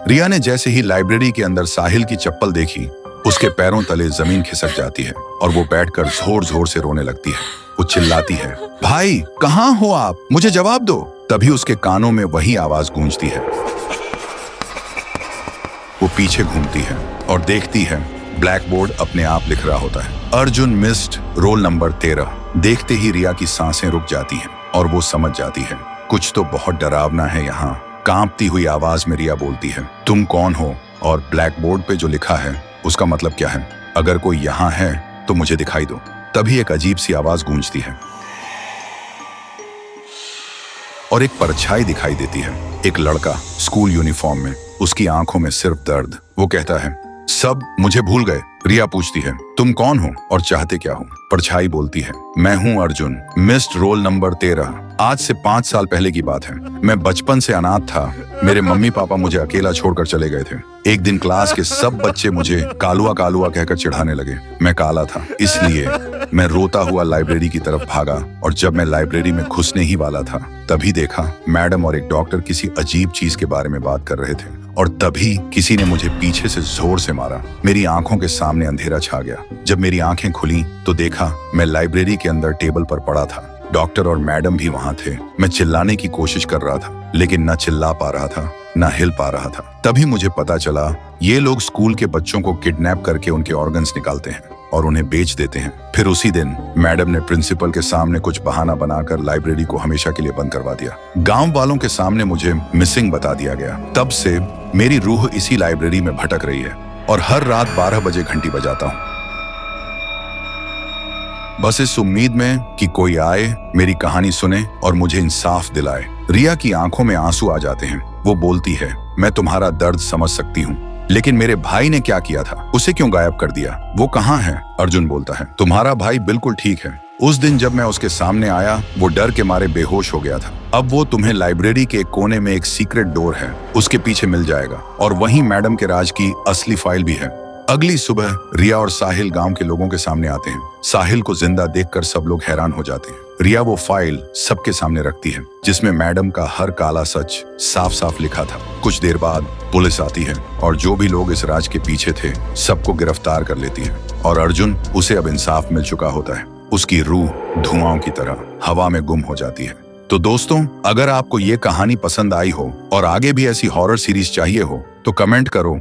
रिया ने जैसे ही लाइब्रेरी के अंदर साहिल की चप्पल देखी, उसके पैरों तले जमीन खिसक जाती है और वो बैठकर जोर जोर से रोने लगती है। वो चिल्लाती है, भाई कहाँ हो आप, मुझे जवाब दो। तभी उसके कानों में वही आवाज गूंजती है। वो पीछे घूमती है और देखती है ब्लैक बोर्ड अपने आप लिख रहा होता है, अर्जुन मिस्ड रोल नंबर 13। देखते ही रिया की सांसें रुक जाती हैं और वो समझ जाती है कुछ तो बहुत डरावना है यहाँ। कांपती हुई आवाज में रिया बोलती है, तुम कौन हो और ब्लैक बोर्ड पे जो लिखा है उसका मतलब क्या है? अगर कोई यहाँ है तो मुझे दिखाई दो। तभी एक अजीब सी आवाज गूंजती है और एक परछाई दिखाई देती है। एक लड़का स्कूल यूनिफॉर्म में, उसकी आंखों में सिर्फ दर्द। वो कहता है, सब मुझे भूल गए। रिया पूछती है, तुम कौन हो और चाहते क्या हो? परछाई बोलती है, मैं हूं अर्जुन, मिस्ड रोल नंबर 13। आज से 5 साल पहले की बात है। मैं बचपन से अनाथ था। मेरे मम्मी पापा मुझे अकेला छोड़कर चले गए थे। एक दिन क्लास के सब बच्चे मुझे कालुआ कालुआ कहकर चिढ़ाने लगे। मैं काला था, इसलिए मैं रोता हुआ लाइब्रेरी की तरफ भागा और जब मैं लाइब्रेरी में घुसने ही वाला था तभी देखा मैडम और एक डॉक्टर किसी अजीब चीज के बारे में बात कर रहे थे और तभी किसी ने मुझे पीछे से जोर से मारा। मेरी आंखों के सामने अंधेरा छा गया। जब मेरी आंखें खुली तो देखा मैं लाइब्रेरी के अंदर टेबल पर पड़ा था। डॉक्टर और मैडम भी वहां थे। मैं चिल्लाने की कोशिश कर रहा था लेकिन न चिल्ला पा रहा था न हिल पा रहा था। तभी मुझे पता चला ये लोग स्कूल के बच्चों को किडनैप करके उनके ऑर्गन्स निकालते हैं और उन्हें बेच देते हैं। फिर उसी दिन मैडम ने प्रिंसिपल के सामने कुछ बहाना बनाकर लाइब्रेरी को हमेशा के लिए बंद करवा दिया। गांव वालों के सामने मुझे मिसिंग बता दिया गया। तब से मेरी रूह इसी लाइब्रेरी में भटक रही है और हर रात 12 बजे घंटी बजाता हूँ, बस इस उम्मीद में कि कोई आए, मेरी कहानी सुने और मुझे इंसाफ दिलाए। रिया की आंखों में आंसू आ जाते हैं। वो बोलती है, मैं तुम्हारा दर्द समझ सकती हूँ, लेकिन मेरे भाई ने क्या किया था? उसे क्यों गायब कर दिया? वो कहाँ है? अर्जुन बोलता है, तुम्हारा भाई बिल्कुल ठीक है। उस दिन जब मैं उसके सामने आया वो डर के मारे बेहोश हो गया था। अब वो तुम्हें लाइब्रेरी के कोने में एक सीक्रेट डोर है, उसके पीछे मिल जाएगा और वहीं मैडम के राज की असली फाइल भी है। अगली सुबह रिया और साहिल गांव के लोगों के सामने आते हैं। साहिल को जिंदा देखकर सब लोग हैरान हो जाते हैं। रिया वो फाइल सबके सामने रखती है जिसमें मैडम का हर काला सच साफ साफ लिखा था। कुछ देर बाद पुलिस आती है और जो भी लोग इस राज के पीछे थे सबको गिरफ्तार कर लेती है और अर्जुन, उसे अब इंसाफ मिल चुका होता है। उसकी रूह धुआं की तरह हवा में गुम हो जाती है। तो दोस्तों, अगर आपको ये कहानी पसंद आई हो और आगे भी ऐसी हॉरर सीरीज चाहिए हो तो कमेंट करो